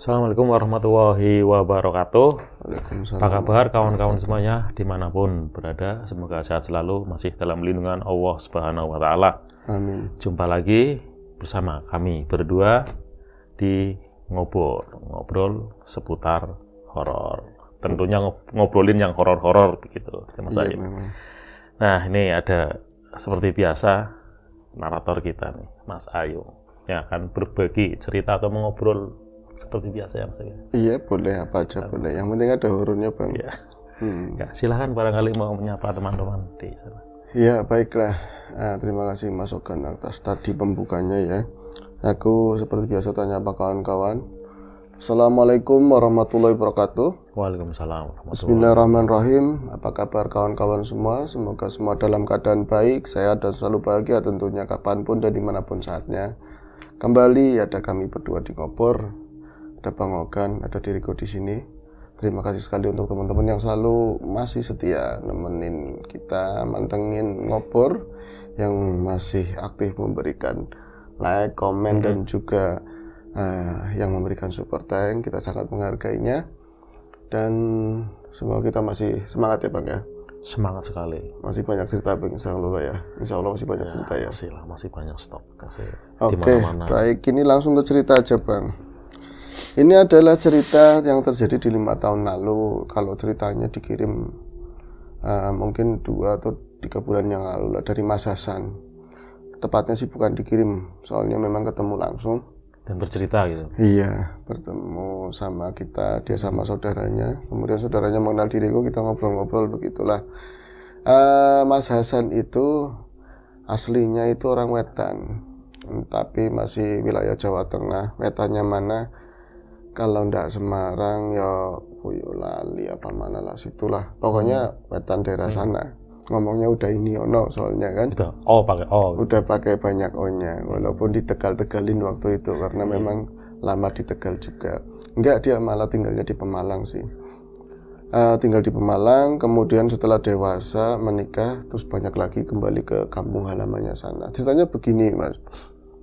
Assalamualaikum warahmatullahi wabarakatuh. Waalaikumsalam. Apa kabar kawan-kawan semuanya dimanapun berada? Semoga sehat selalu, masih dalam lindungan Allah Subhanahu wa Ta'ala. Amin. Jumpa lagi bersama kami berdua di ngobrol seputar horor. Tentunya ngobrolin yang horor-horor begitu, Mas Iya, Aim. memang. Nah, ini ada seperti biasa narator kita nih, Mas Ayu, yang akan berbagi cerita atau mengobrol seperti biasa ya, Mas Ayu. Iya, boleh apa aja boleh. Yang penting ada horornya, Bang. Ya. Ya, silakan barangkali mau menyapa teman-teman di sana. Iya, baiklah. Terima kasih Mas Ogan atas tadi pembukanya ya. Aku seperti biasa tanya apa kawan-kawan. Assalamualaikum warahmatullahi wabarakatuh. Waalaikumsalam warahmatullahi. Bismillahirrahmanirrahim. Apa kabar kawan-kawan semua? Semoga semua dalam keadaan baik, sehat dan selalu bahagia tentunya kapanpun dan dimanapun saatnya. Kembali ada kami berdua di Ngobor. Ada Bang Ogan, ada diriku di sini. Terima kasih sekali untuk teman-teman yang selalu masih setia nemenin kita, mantengin Ngobor, yang masih aktif memberikan like, komen dan juga yang memberikan super thank. Kita sangat menghargainya dan semoga kita masih semangat ya Bang ya. Semangat sekali. Masih banyak cerita Bang, insya Allah ya. Insya Allah masih banyak cerita ya. Masih banyak stok. Oke, baik. Ini langsung ke cerita aja Bang. Ini adalah cerita yang terjadi di 5 tahun lalu. Kalau ceritanya dikirim mungkin 2 atau 3 bulan yang lalu lah, dari Mas Hasan. Tepatnya sih bukan dikirim, soalnya memang ketemu langsung. Dan bercerita gitu. Iya, bertemu sama kita, dia sama saudaranya. Kemudian saudaranya mengenal diriku, kita ngobrol-ngobrol begitulah. Mas Hasan itu aslinya itu orang Wetan, tapi masih wilayah Jawa Tengah. Wetannya mana? Kalau ndak Semarang ya Boyolali apa mana lah situlah. Pokoknya Wetan daerah sana. Ngomongnya udah ini ono soalnya kan. Udah pakai banyak O-nya, walaupun di Tegal-Tegalin waktu itu karena memang lama di Tegal juga. Enggak, dia malah tinggalnya di Pemalang sih. Tinggal di Pemalang, kemudian setelah dewasa menikah, terus banyak lagi kembali ke kampung halamannya sana. Ceritanya begini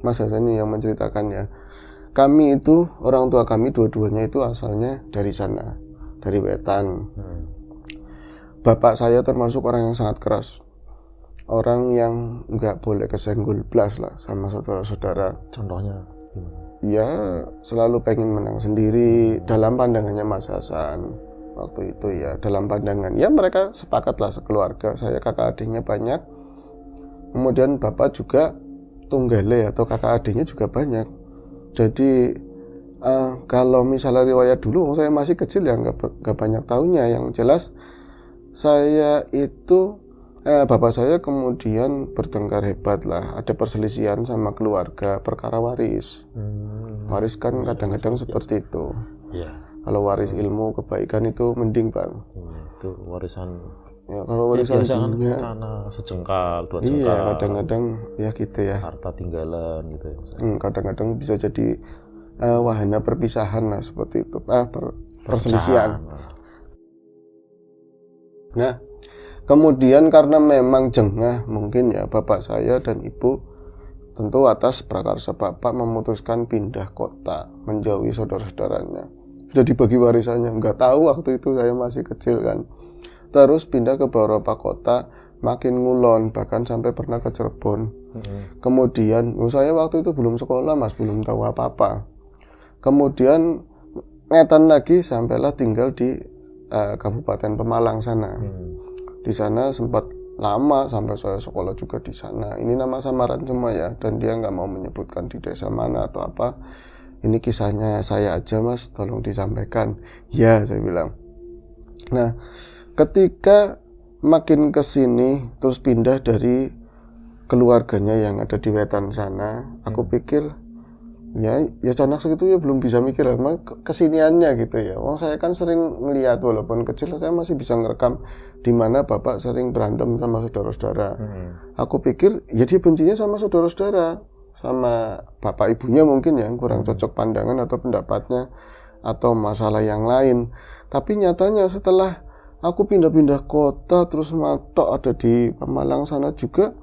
Mas Hasan ini yang menceritakannya. Kami itu, orang tua kami dua-duanya itu asalnya dari sana, dari Wetan. Bapak saya termasuk orang yang sangat keras, orang yang nggak boleh kesenggol blas lah sama saudara-saudara. Contohnya gimana? Ya selalu pengen menang sendiri dalam pandangannya Mas Hasan waktu itu ya. Dalam pandangan ya mereka sepakat lah sekeluarga. Saya kakak adiknya banyak, kemudian bapak juga tunggale atau kakak adiknya juga banyak. Jadi kalau misalnya riwayat dulu saya masih kecil ya nggak banyak tahunya. Yang jelas saya itu bapak saya kemudian bertengkar hebat lah, ada perselisihan sama keluarga perkara waris. Waris kan kadang-kadang seperti itu. Kalau waris ilmu kebaikan itu mending Bang. Itu warisan. Ya, kalau warisan dunia, tanah sejengkal, 2 jengkal. Iya, kadang-kadang ya gitu ya. Harta tinggalan gitu ya. Kadang-kadang bisa jadi wahana perpisahan lah seperti itu. Perselisihan. Nah, kemudian karena memang jengah mungkin ya bapak saya dan ibu, tentu atas prakarsa bapak memutuskan pindah kota, menjauhi saudara-saudaranya. Sudah dibagi warisannya, nggak tahu waktu itu saya masih kecil kan. Terus pindah ke beberapa kota, makin ngulon, bahkan sampai pernah ke Cirebon. Kemudian saya waktu itu belum sekolah Mas, belum tahu apa-apa. Kemudian ngetan lagi sampailah tinggal di Kabupaten Pemalang sana. Di sana sempat lama sampai saya sekolah juga di sana. Ini nama samaran cuma ya, dan dia nggak mau menyebutkan di desa mana atau apa. Ini kisahnya saya aja Mas, tolong disampaikan. Ya, saya bilang. Nah, ketika makin kesini terus pindah dari keluarganya yang ada di Wetan sana, aku pikir ya anak segitu ya belum bisa mikir emang kesiniannya gitu ya. Saya kan sering melihat walaupun kecil saya masih bisa ngerekam di mana bapak sering berantem sama saudara-saudara. Aku pikir ya dia bencinya sama saudara-saudara, sama bapak ibunya mungkin ya kurang cocok pandangan atau pendapatnya atau masalah yang lain. Tapi nyatanya setelah aku pindah-pindah kota terus matok ada di Pemalang sana juga,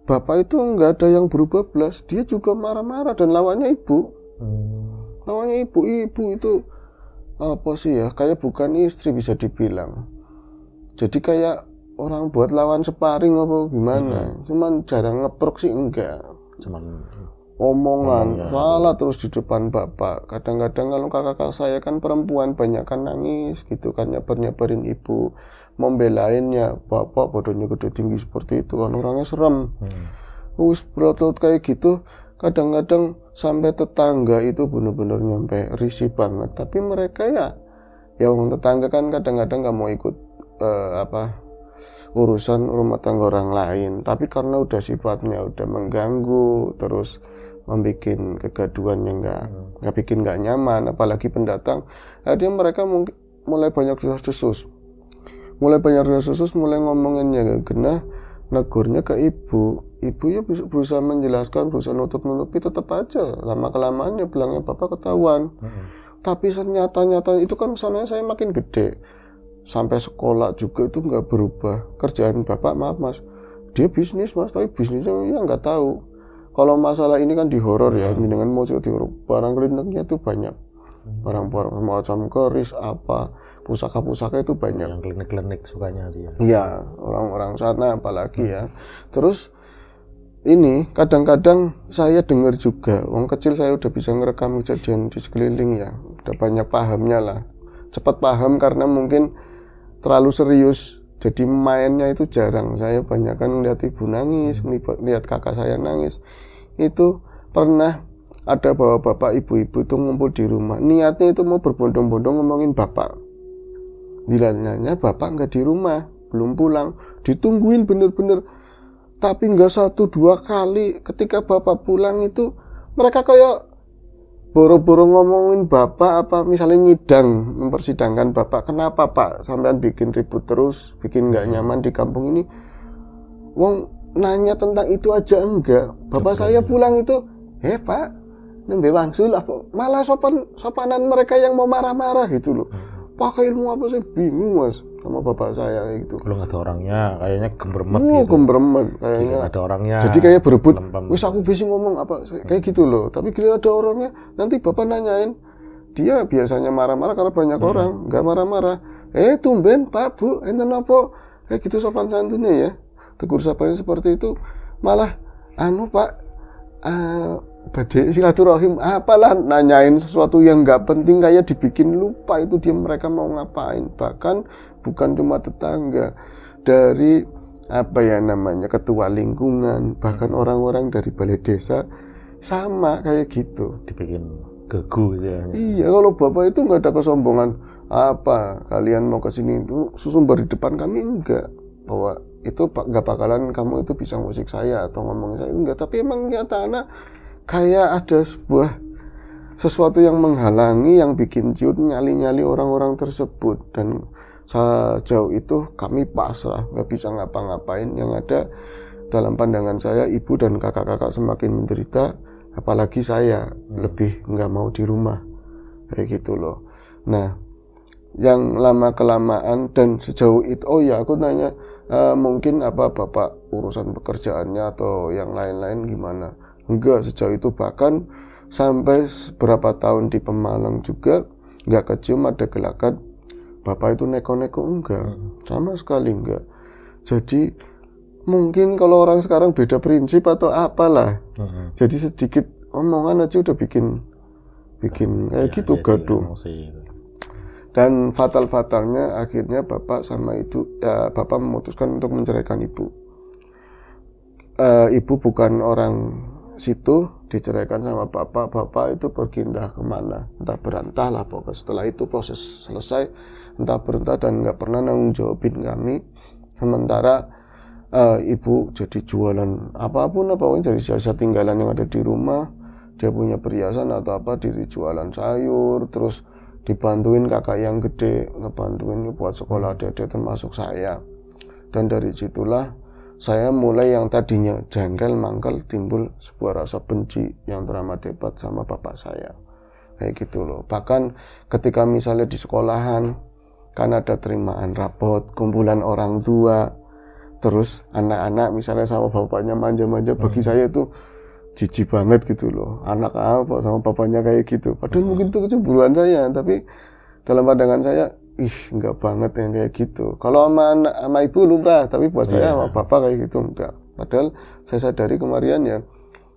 bapak itu nggak ada yang berubah belas, dia juga marah-marah dan lawannya ibu. namanya ibu-ibu itu apa sih ya, kayak bukan istri bisa dibilang. Jadi kayak orang buat lawan sparring apa gimana. Cuman jarang ngeprok sih enggak. Cuman Omongan salah terus di depan bapak. Kadang-kadang kalau kakak saya kan perempuan banyak kan nangis gitu kan, nyabarin ibu, membelainnya. Bapak badannya gede tinggi seperti itu kan, orangnya serem. Wis berotot kayak gitu. Kadang-kadang sampai tetangga itu bener-bener nyampe risih banget. Tapi mereka ya orang tetangga kan kadang-kadang nggak mau ikut urusan rumah tangga orang lain. Tapi karena udah sifatnya udah mengganggu, terus membuat kegaduhan yang nggak bikin nggak nyaman, apalagi pendatang, akhirnya mereka mulai banyak desas-desus, mulai ngomonginnya kena, negurnya ke ibu ya berusaha menjelaskan, berusaha nutup-nutupi, tetap aja lama kelamaan bilangnya bapak ketahuan. Tapi nyata itu kan kesannya saya makin gede, sampai sekolah juga itu nggak berubah. Kerjaan bapak, maaf mas, dia bisnis mas, tapi bisnisnya ya nggak tahu. Kalau masalah ini kan di horor ya, dengan mau di horor, barang kelintingnya itu banyak, barang-barang macam keris apa, pusaka-pusaka itu banyak. Yang klinik-klinik sukanya dia. Iya, orang-orang sana apalagi ya. Terus ini kadang-kadang saya dengar juga, wong kecil saya udah bisa ngerekam kejadian di sekeliling ya, udah banyak pahamnya lah, cepat paham karena mungkin terlalu serius. Jadi mainnya itu jarang. Saya banyak kan lihat ibu nangis, lihat kakak saya nangis. Itu pernah ada bapak ibu-ibu itu ngumpul di rumah. Niatnya itu mau berbondong-bondong ngomongin bapak. Dilanyanya bapak nggak di rumah, belum pulang. Ditungguin bener-bener. Tapi nggak 1-2 kali. Ketika bapak pulang itu mereka kayak boro-boro ngomongin bapak, apa misalnya nyidang, mempersidangkan bapak. Kenapa pak sampean bikin ribut terus, bikin nggak nyaman di kampung ini? Wong nanya tentang itu aja enggak. Bapak saya pulang itu, pak nembe wangsul apa? Malah sopanan mereka yang mau marah-marah gitu loh. Pakai ilmu apa sih? Bingung mas sama bapak saya gitu. Kalau nggak ada orangnya, kayaknya gembremet gitu. Gembremet kayaknya. Ada orangnya. Jadi kayak berebut. Wis aku bisa ngomong apa kayak gitu loh. Tapi kalau ada orangnya, nanti bapak nanyain. Dia biasanya marah-marah karena banyak orang, nggak marah-marah. Tumben pak bu, enten apa? Kayak gitu sopan santunnya ya. Tegur sapanya seperti itu. Malah pak, badai silaturahim apalah, nanyain sesuatu yang nggak penting kayak dibikin lupa itu dia mereka mau ngapain. Bahkan bukan cuma tetangga, dari ketua lingkungan, bahkan orang-orang dari balai desa sama kayak gitu, dibikin gegu gitu ya. Iya, kalau bapak itu nggak ada kesombongan apa kalian mau ke sini itu sumber di depan kami, enggak, bahwa itu nggak bakalan kamu itu bisa musik saya atau ngomongin saya, enggak. Tapi emang nyata kayak ada sesuatu yang menghalangi, yang bikin ciut nyali-nyali orang-orang tersebut. Dan sejauh itu kami pasrah, nggak bisa ngapa-ngapain. Yang ada dalam pandangan saya, ibu dan kakak-kakak semakin menderita, apalagi saya lebih nggak mau di rumah kayak gitu loh. Nah, yang lama kelamaan dan sejauh itu, aku nanya, mungkin apa bapak urusan pekerjaannya atau yang lain-lain gimana? Enggak, sejauh itu. Bahkan sampai beberapa tahun di Pemalang juga nggak kecium ada gelagat bapak itu neko-neko, enggak, sama sekali enggak. Jadi mungkin kalau orang sekarang beda prinsip atau apalah. Jadi sedikit omongan aja udah bikin kayak gitu gaduh. Dan fatalnya akhirnya bapak sama itu bapak memutuskan untuk menceraikan ibu. Ibu bukan orang situ, diceraikan sama bapak itu pergi entah kemana, entah berantah lah pokoknya. Setelah itu proses selesai, entah berantah dan nggak pernah nanggung jawabin kami. Sementara ibu jadi jualan apapun, dari jasa tinggalan yang ada di rumah, dia punya perhiasan atau apa, diri jualan sayur, terus dibantuin kakak yang gede, ngebantuin buat sekolah adik-adik termasuk saya. Dan dari situlah saya mulai yang tadinya jengkel mangkel timbul sebuah rasa benci yang teramat hebat sama bapak saya. Kayak gitu loh. Bahkan ketika misalnya di sekolahan kan ada terimaan rapot, kumpulan orang tua, terus anak-anak misalnya sama bapaknya manja-manja, bagi saya itu jijik banget gitu loh, anak apa sama bapaknya kayak gitu, padahal mungkin itu kecemburuan saya, tapi dalam pandangan saya, enggak banget yang kayak gitu. Kalau sama anak sama ibu lumrah, tapi buat saya sama bapak kayak gitu enggak. Padahal saya sadari kemarin ya,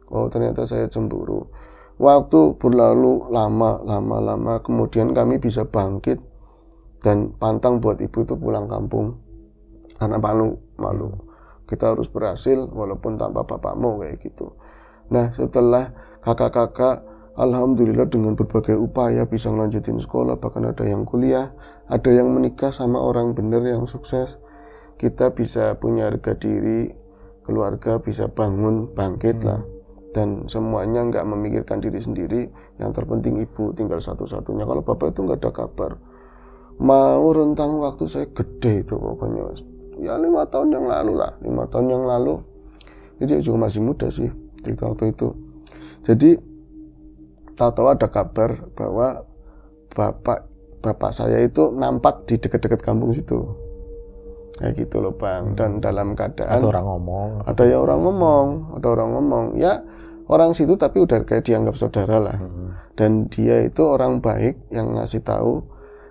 oh ternyata saya cemburu. Waktu berlalu lama, kemudian kami bisa bangkit dan pantang buat ibu itu pulang kampung karena malu. Kita harus berhasil walaupun tanpa bapakmu kayak gitu. Nah setelah kakak-kakak alhamdulillah dengan berbagai upaya bisa ngelanjutin sekolah, bahkan ada yang kuliah, ada yang menikah sama orang bener yang sukses, kita bisa punya harga diri, keluarga bisa bangkit lah. Dan semuanya nggak memikirkan diri sendiri, yang terpenting ibu tinggal satu-satunya. Kalau bapak itu nggak ada kabar. Mau rentang waktu saya gede itu pokoknya, ya 5 tahun yang lalu lah, 5 tahun yang lalu. Jadi dia juga masih muda sih cerita waktu itu. Jadi tahu-tahu ada kabar bahwa bapak saya itu nampak di dekat-dekat kampung situ, kayak gitu loh Bang. Dan dalam keadaan ada orang ngomong, ada orang ngomong, ya orang situ tapi udah kayak dianggap saudara lah. Dan dia itu orang baik yang ngasih tahu,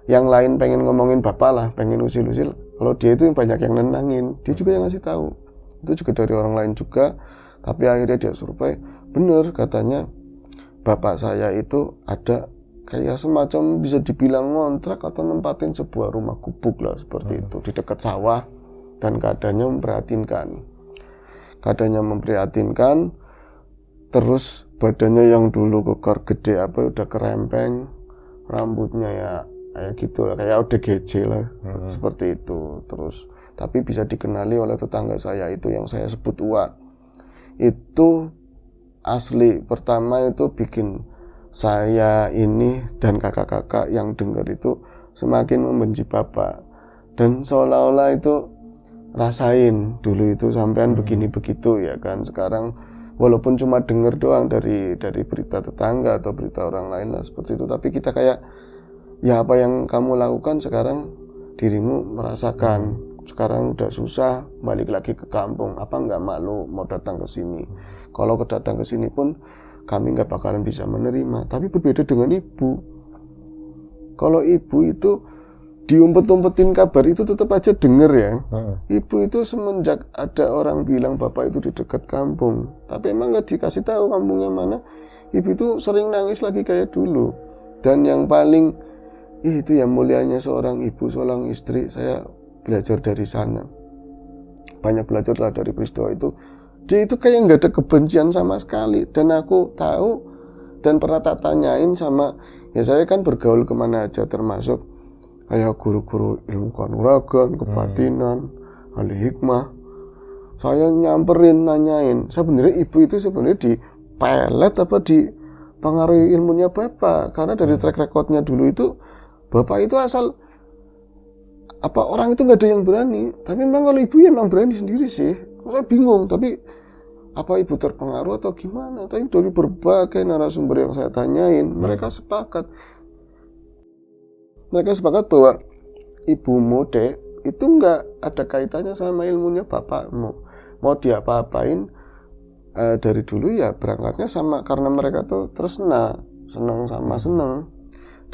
yang lain pengen ngomongin bapak lah, pengen usil-usil, kalau dia itu banyak yang nenangin, dia juga yang ngasih tahu. Itu juga dari orang lain juga, tapi akhirnya dia survei, bener katanya bapak saya itu ada kayak semacam bisa dibilang ngontrak atau nempatin sebuah rumah gubuk lah seperti itu di dekat sawah, dan keadaannya memprihatinkan. Terus badannya yang dulu kekar gede udah kerempeng, rambutnya ya kayak gitu lah, kayak ODGJ lah, seperti itu. Terus tapi bisa dikenali oleh tetangga saya itu yang saya sebut Uwa. Itu asli pertama itu bikin saya ini dan kakak-kakak yang dengar itu semakin membenci bapak, dan seolah-olah itu rasain dulu itu sampean begini begitu ya kan. Sekarang walaupun cuma dengar doang dari berita tetangga atau berita orang lain lah seperti itu, tapi kita kayak ya apa yang kamu lakukan sekarang dirimu merasakan. Sekarang udah susah, balik lagi ke kampung, apa nggak malu mau datang ke sini? Kalau datang ke sini pun kami nggak bakalan bisa menerima. Tapi berbeda dengan ibu. Kalau ibu itu diumpet-umpetin kabar itu tetap aja denger ya. Ibu itu semenjak ada orang bilang bapak itu di dekat kampung, tapi emang nggak dikasih tahu kampungnya mana, ibu itu sering nangis lagi kayak dulu. Dan yang paling itu yang mulianya seorang ibu, seorang istri, saya belajar dari sana. Banyak belajar lah dari peristiwa itu. Dia itu kayak nggak ada kebencian sama sekali. Dan aku tahu dan pernah tak tanyain sama, ya saya kan bergaul kemana aja, termasuk kayak guru-guru ilmu kanuragan, kebatinan, ahli hikmah. Saya nyamperin, nanyain, sebenarnya ibu itu sebenarnya dipelet apa dipengaruhi ilmunya bapak? Karena dari track recordnya dulu itu, bapak itu asal orang itu nggak ada yang berani. Tapi memang kalau ibu ya memang berani sendiri sih. Saya bingung, tapi apa ibu terpengaruh atau gimana? Tapi dari berbagai narasumber yang saya tanyain, mereka sepakat bahwa ibumu Dek itu nggak ada kaitannya sama ilmunya bapakmu. Mau dia apa-apain dari dulu ya berangkatnya sama, karena mereka tuh senang senang.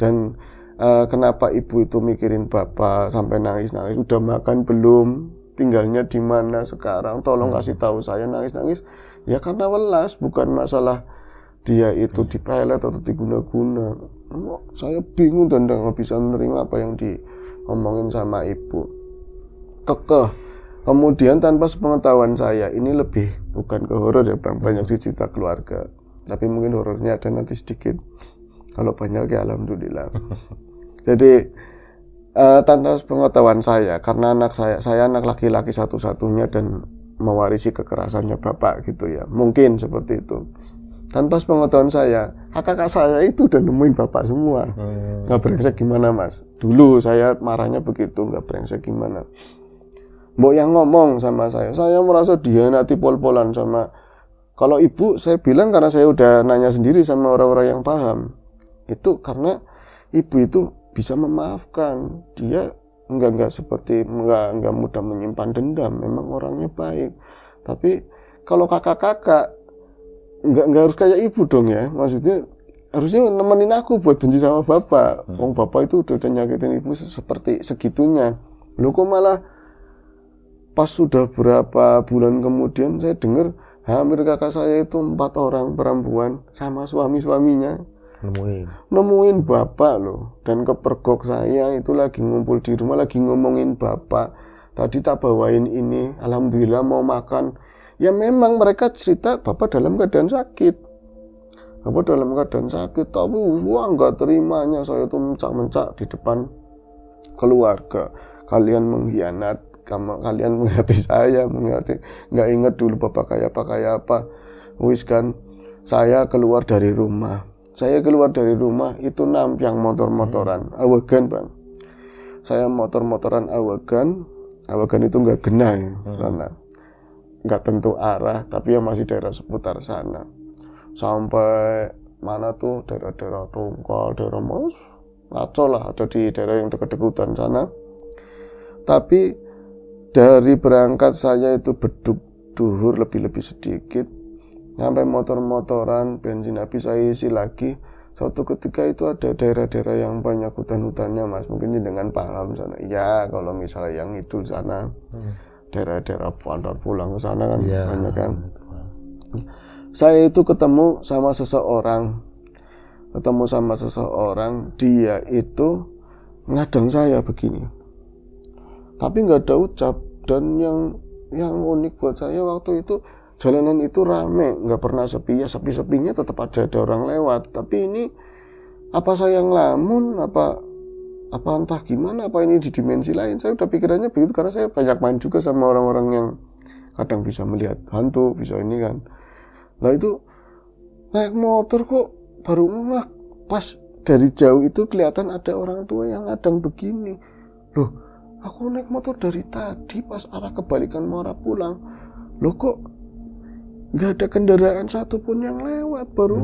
Dan kenapa ibu itu mikirin bapak sampai nangis, udah makan belum, tinggalnya di mana sekarang, tolong kasih tahu saya, nangis. Ya karena welas, bukan masalah dia itu dipelet atau diguna-guna. Saya bingung dan nggak bisa menerima apa yang diomongin sama ibu. Kekeh. Kemudian tanpa sepengetahuan saya, ini lebih bukan ke horor ya Bang, banyak cerita keluarga. Tapi mungkin horornya ada nanti sedikit. Kalau banyak ya alhamdulillah. Jadi tanpa sepengetahuan saya, karena saya anak laki-laki satu-satunya dan mewarisi kekerasannya bapak gitu ya. Mungkin seperti itu. Tanpa sepengetahuan saya, kakak saya itu udah nemuin bapak semua. Nggak brengsek gimana mas? Dulu saya marahnya begitu, nggak brengsek gimana. Mbok yang ngomong sama saya merasa dihianati pol-polan sama. Kalau ibu saya bilang karena saya udah nanya sendiri sama orang-orang yang paham. Itu karena ibu itu bisa memaafkan. Dia enggak mudah menyimpan dendam. Memang orangnya baik. Tapi kalau kakak-kakak nggak harus kayak ibu dong ya, maksudnya harusnya nemenin aku buat benci sama bapak. Wong bapak itu udah nyakitin ibu seperti segitunya. Lu kok malah pas sudah berapa bulan kemudian saya dengar hampir kakak saya itu 4 orang perempuan sama suami-suaminya nemuin bapak loh, dan kepergok saya itu lagi ngumpul di rumah lagi ngomongin bapak. Tadi tak bawain ini, alhamdulillah mau makan. Ya memang mereka cerita bapak dalam keadaan sakit. Bapak dalam keadaan sakit, tapi wah nggak terimanya saya tuh mencak-mencak di depan keluarga. Kalian mengkhianat, kalian menghati saya, nggak ingat dulu bapak kayak apa. Wis kan, saya keluar dari rumah. Itu nampyang motor-motoran, awagan bang. Saya motor-motoran awagan itu nggak genah ya, karena nggak tentu arah, tapi ya masih daerah seputar sana. Sampai mana tuh daerah-daerah Tungkal, daerah Mas, ngaco lah, ada di daerah yang dekat-dekat hutan sana. Tapi dari berangkat saya itu beduk duhur lebih sedikit, sampai motor-motoran, bensin habis saya isi lagi. Suatu ketika itu ada daerah-daerah yang banyak hutan-hutannya mas, mungkin dengan paham sana. Ya kalau misalnya yang itu sana, daerah-daerah Bandar pulang ke sana kan banyak kan. Saya itu ketemu sama seseorang, dia itu ngadang saya begini, tapi nggak ada ucap. Dan yang unik buat saya waktu itu, jalanan itu rame, nggak pernah sepi. Ya sepi-sepinya tetap ada orang lewat. Tapi ini apa saya ngelamun, apa entah gimana, apa ini di dimensi lain. Saya udah pikirannya begitu karena saya banyak main juga sama orang-orang yang kadang bisa melihat hantu, bisa ini kan. Nah itu naik motor kok baru ngeh, pas dari jauh itu kelihatan ada orang tua yang ngadang begini. Loh, aku naik motor dari tadi pas arah kebalikan mau arah pulang. Loh kok nggak ada kendaraan satupun yang lewat, baru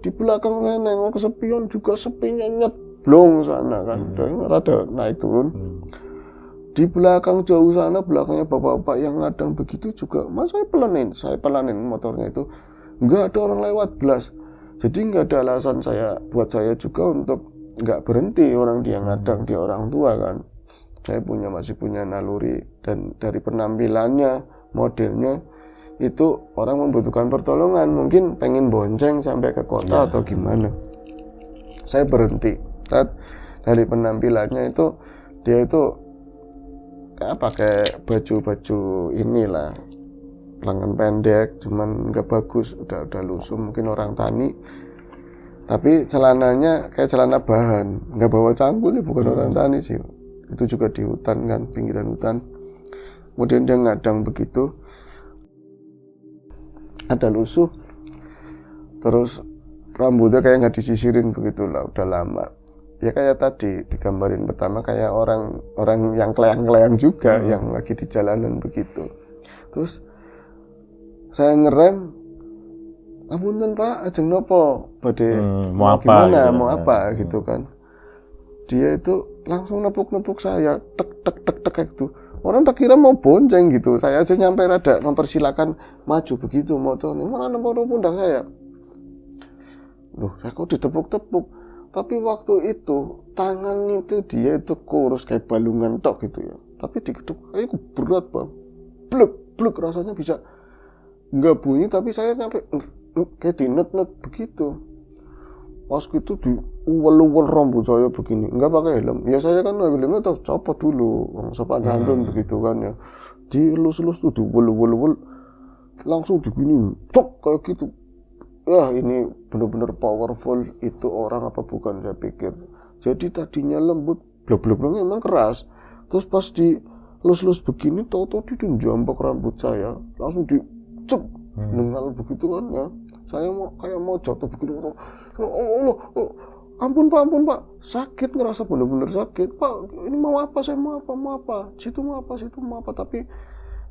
di belakang saya nengok kesepian juga, sepinya nyeblong sana kan, rada naik turun. Di belakang jauh sana, belakangnya bapak-bapak yang ngadang begitu juga, mas saya pelanin motornya itu, nggak ada orang lewat belas. Jadi nggak ada alasan buat saya juga untuk nggak berhenti, orang dia ngadang, dia orang tua kan. Saya masih punya naluri, dan dari penampilannya, modelnya itu orang membutuhkan pertolongan, mungkin pengen bonceng sampai ke kota atau gimana. Saya berhenti. Dari penampilannya itu, dia itu pakai baju inilah, lengan pendek, cuman nggak bagus, udah lusuh, mungkin orang tani. Tapi celananya kayak celana bahan, nggak bawa cangkul, bukan orang tani sih. Itu juga di hutan kan, pinggiran hutan. Kemudian dia ngadang begitu, ada lusuh, terus rambutnya kayak nggak disisirin begitulah, udah lama. Ya kayak tadi digambarin pertama, kayak orang yang keleyang-keleyang juga, yang lagi di jalanan begitu. Terus saya ngerem, apunten Pak, ajeng nopo, badhe mau apa gimana, gitu, mau apa gitu kan. Dia itu langsung nepuk saya, tek gitu. Orang tak kira mau bonceng gitu. Saya aja nyampe rada mempersilakan maju begitu motornya, malah nempel pundak saya. Loh, saya kok ditepuk-tepuk. Tapi waktu itu tangan itu dia itu kurus kayak balungan tok gitu ya. Tapi diketuk kayak berat bang, blek rasanya bisa nggak bunyi, tapi saya nyampe kayak dinet-net begitu. Pas gitu di uwel rambut saya begini, nggak pakai helm. Ya saya kan helmnya tuh copot dulu, sopan santun begitu kan ya. Dielus-elus tuh diuwel langsung begini, tok kayak gitu. Ini benar-benar powerful, itu orang apa bukan saya pikir. Jadi tadinya lembut, blok-bloknya emang keras. Terus pas di lus-lus begini, tahu-tahu dia jambak rambut saya, langsung dicek, nengal begitu kan ya. Saya mau jatuh begini. Allah, ampun pak, sakit, ngerasa benar-benar sakit. Pak, ini mau apa? Saya mau apa? Situ mau apa? Tapi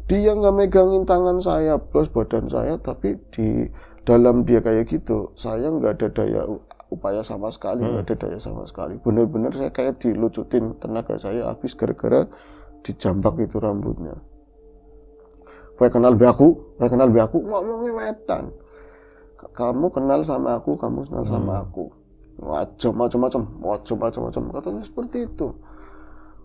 dia nggak megangin tangan saya plus badan saya, tapi di dalam dia kayak gitu, saya nggak ada daya upaya sama sekali, nggak ada daya sama sekali. Bener-bener saya kayak dilucutin, tenaga saya habis gara-gara dijambak itu rambutnya. Saya kenal be aku ngomongnya wetan. kamu kenal sama aku, kamu kenal sama aku. Macam-macam katanya seperti itu.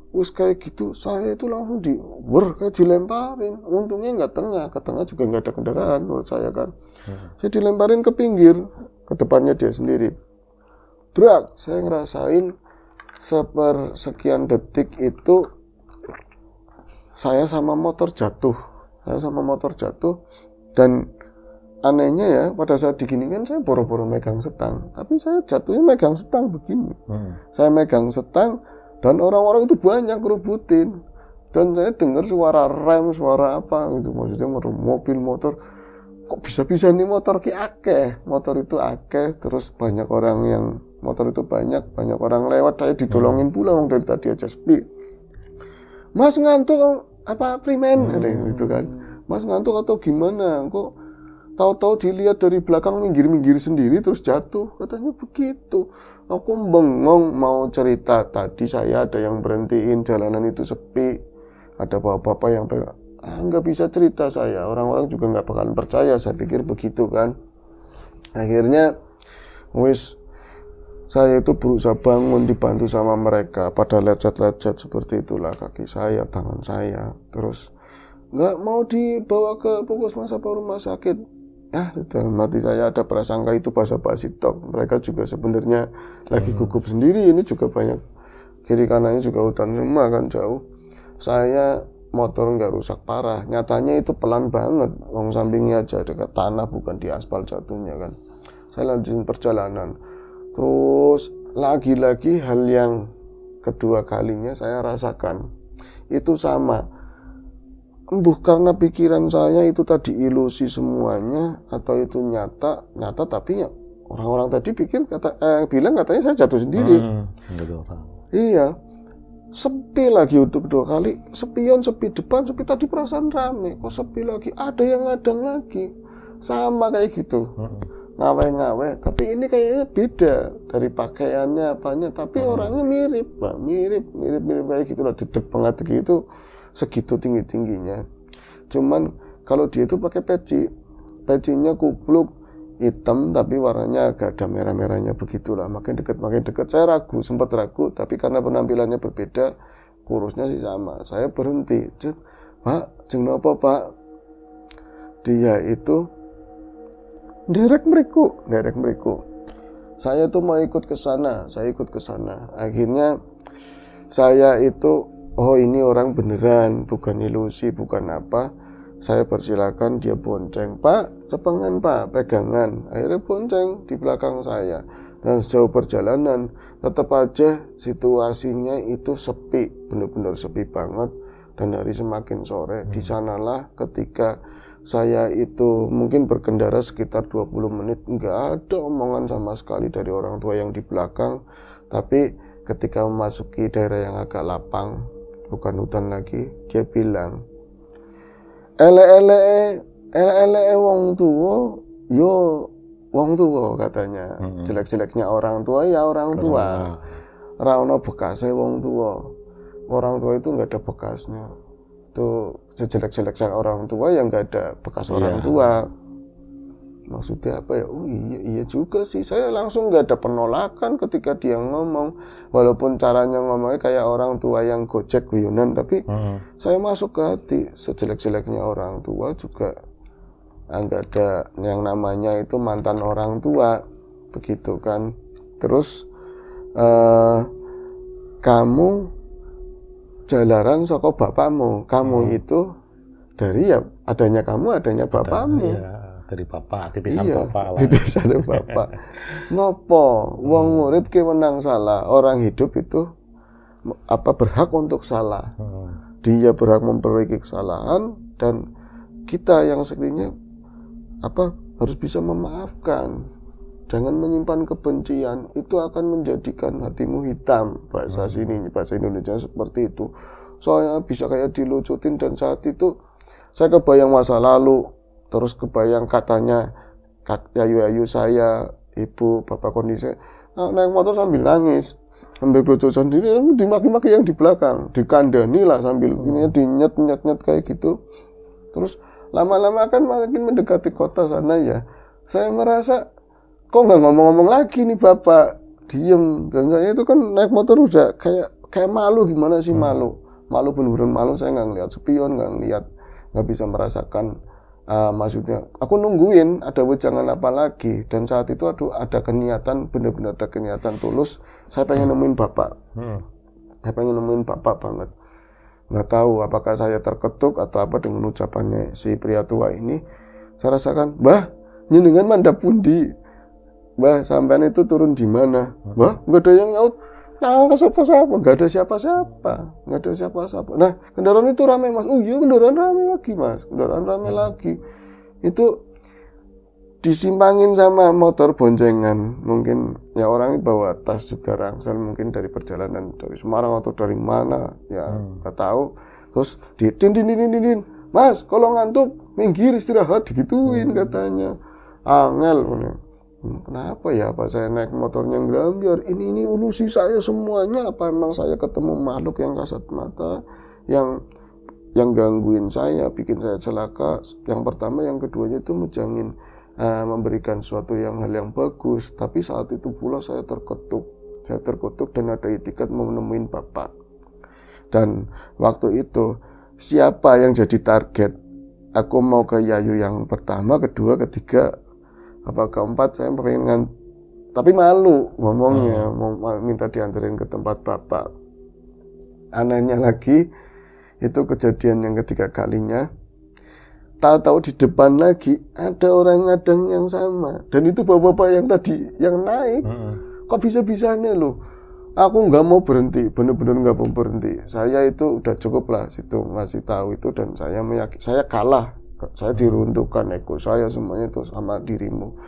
Wis kayak gitu, saya itu langsung kayak dilemparin. Untungnya nggak tengah, ke tengah juga nggak ada kendaraan menurut saya kan. Saya dilemparin ke pinggir, ke depannya dia sendiri. Brak, saya ngerasain sepersekian detik itu saya sama motor jatuh. Dan anehnya ya, pada saat diginikan saya boro-boro megang setang, tapi saya jatuhnya megang setang begini. Saya megang setang dan orang-orang itu banyak ngerebutin, dan saya dengar suara rem, suara apa gitu, maksudnya mobil, motor, kok bisa-bisa nih motor motor itu akeh, terus banyak orang yang motor itu banyak orang lewat, saya ditolongin pula dari tadi aja sepi. Mas ngantuk apa primen gitu kan, Mas ngantuk atau gimana, kok tahu-tahu dilihat dari belakang minggir sendiri terus jatuh, katanya begitu. Aku bengong mau cerita, tadi saya ada yang berhentiin, jalanan itu sepi, ada bapak-bapak yang nggak bisa cerita saya, orang-orang juga nggak bakalan percaya, saya pikir begitu kan. Akhirnya saya itu berusaha bangun, dibantu sama mereka, pada lecet-lecet seperti itulah kaki saya, tangan saya, terus nggak mau dibawa ke puskesmas apa rumah sakit. Dalam hati saya ada prasangka itu basa-basi tok. Mereka juga sebenarnya lagi gugup sendiri. Ini juga banyak kiri kanannya juga hutan semua kan, jauh. Saya motor nggak rusak parah. Nyatanya itu pelan banget. Wong sampingnya aja dekat tanah, bukan di aspal jatuhnya kan. Saya lanjutin perjalanan. Terus lagi-lagi hal yang kedua kalinya saya rasakan itu sama. Embuh karena pikiran saya itu tadi ilusi semuanya atau itu nyata tapi ya orang-orang tadi bilang katanya saya jatuh sendiri. Iya, sepi lagi untuk kedua kali, sepi depan, sepi tadi perasaan rame, kok sepi lagi, ada yang ngadang lagi, sama kayak gitu, ngawe-ngawe, tapi ini kayaknya beda dari pakaiannya apanya, tapi orangnya mirip kayak gitu lah, dedek banget gitu. Segitu tingginya. Cuman kalau dia itu pakai pecinya kupluk hitam tapi warnanya agak ada merah-merahnya begitulah. Makin dekat saya sempat ragu, tapi karena penampilannya berbeda, kurusnya sih sama. Saya berhenti. Pak, jeneng apa Pak? Dia itu derek meriku. Saya tuh mau ikut ke sana. Akhirnya saya itu ini orang beneran, bukan ilusi, bukan apa. Saya persilakan dia bonceng, Pak, cepengan Pak, pegangan. Akhirnya bonceng di belakang saya. Dan sejauh perjalanan, tetap aja situasinya itu sepi, benar-benar sepi banget. Dan hari semakin sore, di sanalah ketika saya itu mungkin berkendara sekitar 20 menit, nggak ada omongan sama sekali dari orang tua yang di belakang. Tapi ketika memasuki daerah yang agak lapang, bukan hutan lagi, dia bilang, ele wong tua katanya. Jelek-jeleknya orang tua ya orang tua, ra ono bekasnya wong tua. Orang tua itu nggak ada bekasnya, itu sejelek-jeleknya orang tua yang nggak ada bekas orang tua. Maksudnya apa ya? Oh iya juga sih. Saya langsung nggak ada penolakan ketika dia ngomong, walaupun caranya ngomongnya kayak orang tua yang gojek guyonan, tapi saya masuk ke hati. Sejelek-jeleknya orang tua juga nggak ada yang namanya itu mantan orang tua, begitu kan. Terus kamu jalaran saka bapakmu, kamu itu dari ya adanya kamu, adanya bapakmu. Dari bapak, titisan bapak. Titisan bapak. Ngopo wong urip ki menang salah, orang hidup itu berhak untuk salah. Dia berhak memperbaiki kesalahan, dan kita yang sekalinya harus bisa memaafkan. Jangan menyimpan kebencian, itu akan menjadikan hatimu hitam. Bahasa Indonesia seperti itu. Soalnya bisa kayak dilucutin, dan saat itu saya kebayang masa lalu. Terus kebayang katanya yayu-yayu saya, ibu, bapak kondisi naik motor sambil nangis, sambil lucu sendiri, dimaki-maki yang di belakang, dikandani lah sambil ini dinyet kayak gitu. Terus lama-lama kan makin mendekati kota sana ya, saya merasa kok nggak ngomong-ngomong lagi nih bapak, diem. Dan saya itu kan naik motor udah kayak malu, gimana sih malu bener-bener malu. Saya nggak ngeliat spion, nggak bisa merasakan maksudnya. Aku nungguin ada wejangan apa lagi, dan saat itu ada keniatan, bener-bener ada keniatan tulus. Saya pengen nemuin bapak, saya pengen nemuin bapak banget. Nggak tahu apakah saya terketuk atau apa dengan ucapannya si pria tua ini. Saya rasakan, "Mbah, njenengan mandap pundi? Mbah, sampean itu turun di mana?" "Mbah, nggak ada yang nyaut." Nah, siapa-siapa, nggak ada siapa-siapa. Nah, kendaraan itu ramai mas. Oh iya, kendaraan ramai lagi mas, kendaraan ramai lagi. Itu disimpangin sama motor boncengan. Mungkin ya orang bawa tas juga rangsel, mungkin dari perjalanan dari Semarang atau dari mana, ya nggak tahu. Terus din, "Mas, kalau ngantuk minggir istirahat," digituin katanya. Angel, kenapa ya, apa saya naik motornya ngelambiar, ini ilusi saya semuanya, apa emang saya ketemu makhluk yang kasat mata yang gangguin saya, bikin saya celaka. Yang pertama, yang keduanya itu menjangin memberikan suatu hal yang bagus, tapi saat itu pula saya terkutuk dan ada itikat mau nemuin bapak. Dan waktu itu siapa yang jadi target? Aku mau ke Yayu yang pertama, kedua, ketiga, apa keempat, saya pengen, tapi malu ngomongnya, mau minta dianterin ke tempat bapak. Anehnya lagi, itu kejadian yang ketiga kalinya. Tahu-tahu di depan lagi ada orang ngadang yang sama, dan itu bapak-bapak yang tadi yang naik. Kok bisa-bisanya loh? Aku nggak mau berhenti, bener-bener nggak mau berhenti. Saya itu udah cukup lah situ ngasih tahu itu, dan saya kalah. Saya diruntuhkan ego saya semuanya itu sama dirimu.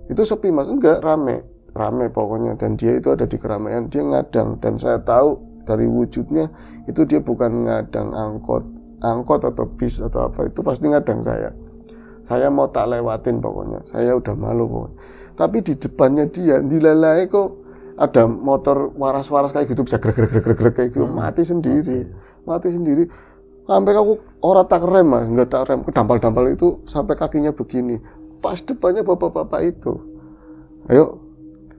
Itu sepi mas, enggak, rame pokoknya. Dan dia itu ada di keramaian, dia ngadang, dan saya tahu dari wujudnya itu dia bukan ngadang angkot atau bis atau apa, itu pasti ngadang saya mau tak lewatin pokoknya. Saya udah malu pokoknya. Tapi di depannya dia dilalai kok ada motor waras-waras kayak gitu, bisa grek kayak gitu, mati sendiri. Sampai aku orang tak rem mas, nggak tak rem, kedampal-dampal itu sampai kakinya begini. Pas depannya bapak-bapak itu, "Ayo,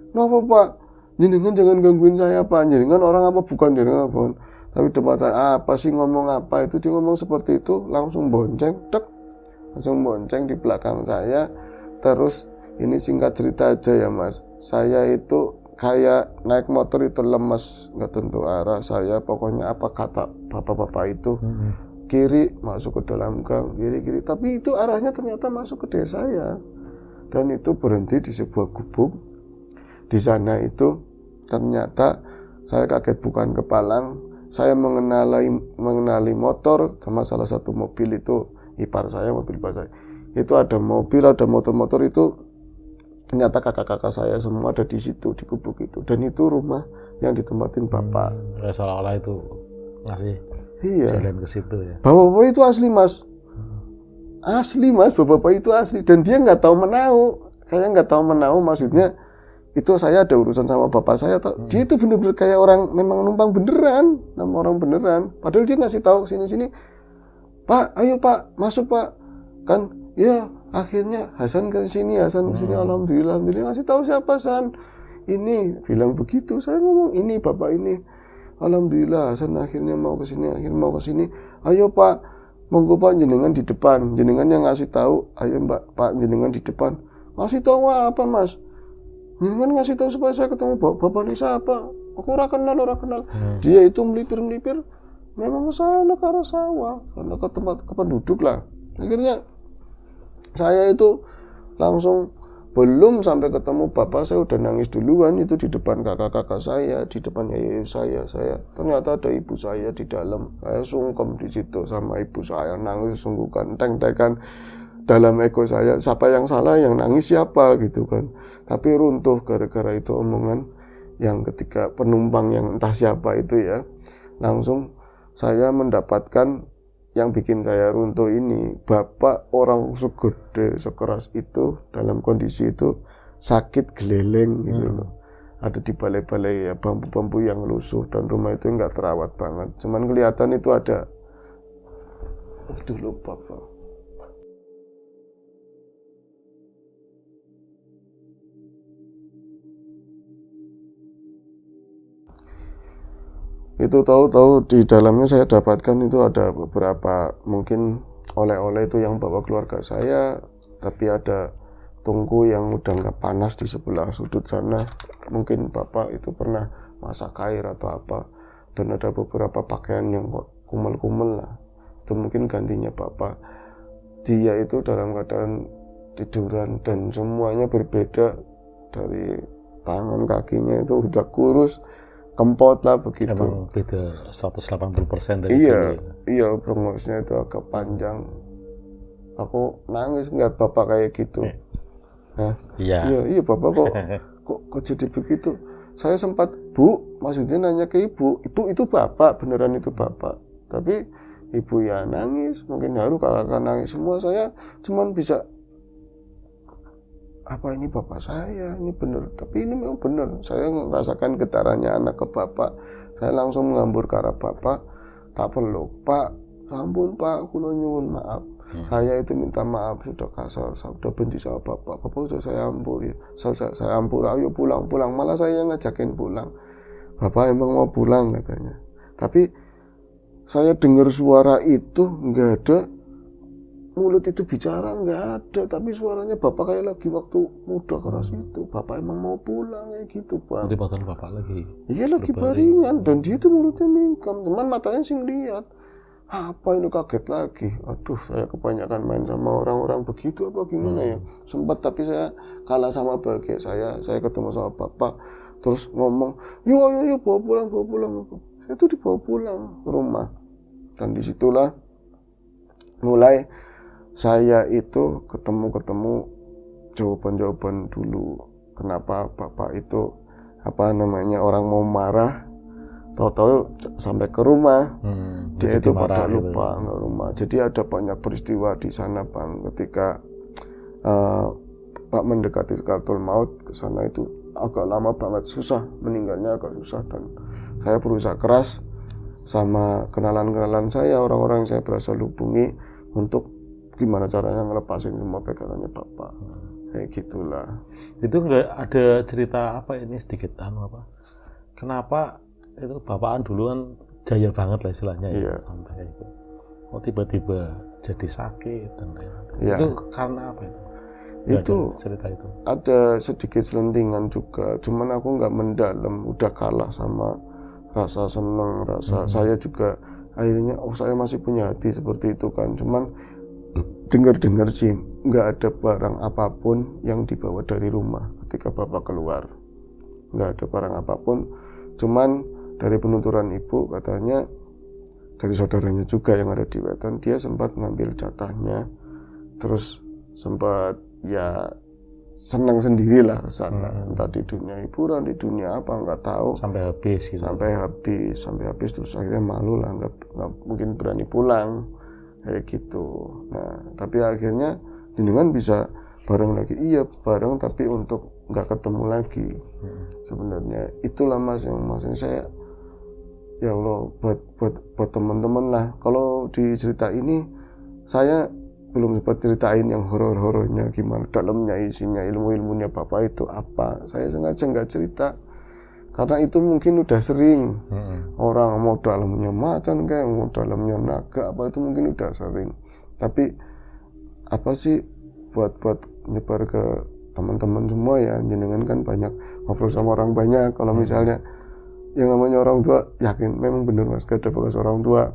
kenapa pak? Jenengan jangan gangguin saya pak. Jenengan orang apa bukan, jenengan apa?" Tapi depan saya, apa sih ngomong apa itu? Dia ngomong seperti itu, langsung bonceng di belakang saya. Terus ini singkat cerita aja ya mas, saya itu kayak naik motor itu lemes, nggak tentu arah saya, pokoknya apa kata bapak-bapak itu, kiri masuk ke dalam gang, kiri, tapi itu arahnya ternyata masuk ke desa saya, dan itu berhenti di sebuah gubuk. Di sana itu ternyata saya kaget bukan kepalang, saya mengenali motor sama salah satu mobil itu, ipar saya, itu ada mobil, ada motor-motor itu. Ternyata kakak-kakak saya semua ada di situ, di gubuk itu, dan itu rumah yang ditempatin bapak. Seolah-olah itu ngasih jalan ke situ ya. Bapak-bapak itu asli mas, bapak-bapak itu asli, dan dia nggak tahu menau, maksudnya itu saya ada urusan sama bapak saya, dia itu bener-bener kayak orang memang numpang beneran, padahal dia ngasih tahu sini, "Pak, ayo pak, masuk pak," kan, ya. Akhirnya Hasan ke sini, alhamdulillah ngasih tahu siapa Hasan. Ini bilang begitu, saya ngomong ini bapak ini. Alhamdulillah Hasan akhirnya mau ke sini. "Ayo Pak, monggo Pak, jenengan di depan." Jenengan yang ngasih tahu, "Ayo Mbak, Pak, jenengan di depan." Ngasih tahu apa Mas? Jenengan ngasih tahu supaya saya ketemu bapak ini siapa? Aku ora kenal. Dia itu melipir. Memang ke sana ke arah sawah, karena ke tempat ke penduduk lah. Akhirnya saya itu langsung belum sampai ketemu bapak, saya udah nangis duluan itu di depan kakak-kakak saya, di depan yayu saya. Ternyata ada ibu saya di dalam. Saya sungkem di situ sama ibu saya, nangis sungguhkan, teng-tengan dalam ego saya, siapa yang salah, yang nangis siapa gitu kan. Tapi runtuh gara-gara itu omongan yang ketika penumpang yang entah siapa itu ya. Langsung saya mendapatkan yang bikin saya runtuh ini, bapak orang segede sekeras itu dalam kondisi itu sakit geleleng gitu loh. Ada di balai-balai ya, bambu-bambu yang lusuh, dan rumah itu nggak terawat banget. Cuman kelihatan itu ada, aduh lupa pak. Itu tahu-tahu di dalamnya saya dapatkan itu ada beberapa mungkin oleh-oleh itu yang bawa keluarga saya, tapi ada tungku yang udah nggak panas di sebelah sudut sana. Mungkin bapak itu pernah masak air atau apa, dan ada beberapa pakaian yang kumel-kumel lah. Itu mungkin gantinya bapak. Dia itu dalam keadaan tiduran dan semuanya berbeda, dari tangan kakinya itu udah kurus, kempot lah begitu. Emang beda 180% dari Iya, dulu. iya, brengosnya itu agak panjang. Aku nangis ngeliat bapak kayak gitu. Hah? Iya. Iya, bapak kok jadi begitu. Saya sempat, Bu, maksudnya nanya ke ibu itu bapak, beneran itu bapak. Tapi ibu ya nangis, mungkin haru, kakak nangis semua. Saya cuman bisa, apa ini bapak saya, ini bener. Tapi ini memang bener. Saya merasakan getarannya anak ke bapak. Saya langsung mengambur ke arah bapak, tak peluk, Pak, sampun Pak, kula nyuwun maaf. Saya itu minta maaf, sudah kasar, saya sudah benci sama bapak sudah saya ampuri, saya ampur, ayo pulang, malah saya ngajakin pulang. Bapak emang mau pulang katanya. Tapi saya dengar suara itu nggak ada, mulut itu bicara nggak ada, tapi suaranya bapak kayak lagi waktu muda keras itu. Bapak emang mau pulang kayak gitu, Pak. Nanti padahal bapak lagi. Iya, lagi baringan, dan dia itu mulutnya mingkem, cuman matanya sing lihat. Apa itu, kaget lagi. Aduh, saya kebanyakan main sama orang-orang begitu apa gimana ya. Sempat, tapi saya kalah sama bahagia saya ketemu sama bapak, terus ngomong, yuk bawa pulang. Saya tuh dibawa pulang ke rumah. Dan disitulah mulai saya itu ketemu jawaban dulu. Kenapa bapak itu orang mau marah, tahu-tahu sampai ke rumah, dia itu pada lupa nggak rumah. Jadi ada banyak peristiwa di sana, Bang. Ketika Pak mendekati sakaratul maut, ke sana itu agak lama banget, susah, meninggalnya agak susah. Dan saya berusaha keras sama kenalan saya, orang-orang yang saya berhasil hubungi, untuk gimana caranya ngelepasin semua pegangannya bapak. Kayak gitulah. Itu nggak ada cerita apa ini sedikit kenapa itu bapakan dulu kan jaya banget lah istilahnya, ya, sampai itu tiba-tiba jadi sakit dan lain-lain. Itu karena apa itu? Itu cerita itu ada sedikit selentingan juga, cuman aku nggak mendalam, udah kalah sama rasa seneng, saya juga akhirnya saya masih punya hati seperti itu kan. Cuman dengar sih nggak ada barang apapun yang dibawa dari rumah ketika bapak keluar, nggak ada barang apapun. Cuman dari penuturan ibu, katanya dari saudaranya juga yang ada di wetan, dia sempat ngambil jatahnya, terus sempat ya senang sendirilah sana, entah di dunia hiburan, di dunia apa nggak tahu, sampai habis gitu. sampai habis terus akhirnya malu lah, nggak mungkin berani pulang kayak gitu. Nah, tapi akhirnya jenengan bisa bareng lagi, iya bareng, tapi untuk nggak ketemu lagi. Sebenarnya itulah Mas yang maksudnya saya, ya Allah, buat teman-teman lah. Kalau di cerita ini saya belum sempat ceritain yang horor-horornya gimana, dalamnya isinya, ilmu-ilmunya bapak itu apa. Saya sengaja nggak cerita karena itu mungkin udah sering orang mau dalamnya macan kayak mau dalamnya naga apa, itu mungkin udah sering. Tapi apa sih buat nyebar ke teman-teman semua ya, jenengan kan banyak ngobrol sama orang banyak. Kalau misalnya yang namanya orang tua, yakin memang benar Mas, gak ada bekas orang tua,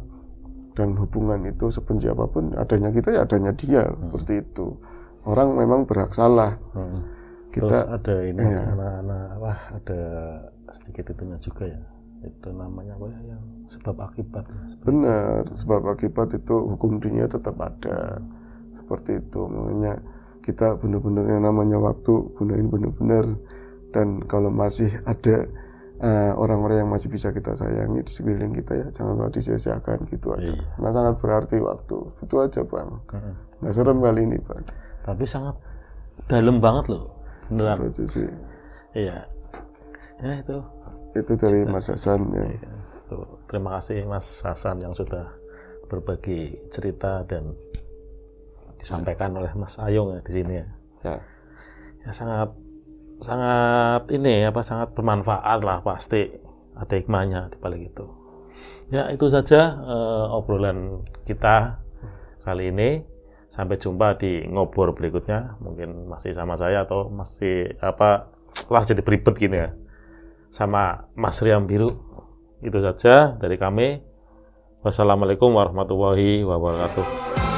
dan hubungan itu sebenci apapun, adanya kita ya adanya dia. Seperti itu. Orang memang berhak salah. Kita, terus ada ini anak-anak ada sedikit itunya juga ya, itu namanya apa ya, yang sebab akibat ya, benar, sebab akibat itu hukum dunia tetap ada. Seperti itu. Makanya kita benar-benar yang namanya waktu gunain benar-benar. Dan kalau masih ada orang-orang yang masih bisa kita sayangi di sekeliling kita, ya jangan pernah disia-siakan gitu aja. Karena sangat berarti waktu. Itu aja Bang. Nggak serem kali ini Bang. Tapi sangat dalam banget loh, beneran. Itu aja sih. Iya. Ya itu dari Mas Hasan ya. Terima kasih Mas Hasan yang sudah berbagi cerita dan disampaikan oleh Mas Ayung ya di sini ya. Ya sangat ini sangat bermanfaat lah, pasti ada hikmahnya di balik itu. Ya, itu saja obrolan kita kali ini. Sampai jumpa di ngobrol berikutnya. Mungkin masih sama saya atau masih lah jadi beribet gini ya. Sama Mas Riam Biru. Itu saja dari kami. Wassalamualaikum warahmatullahi wabarakatuh.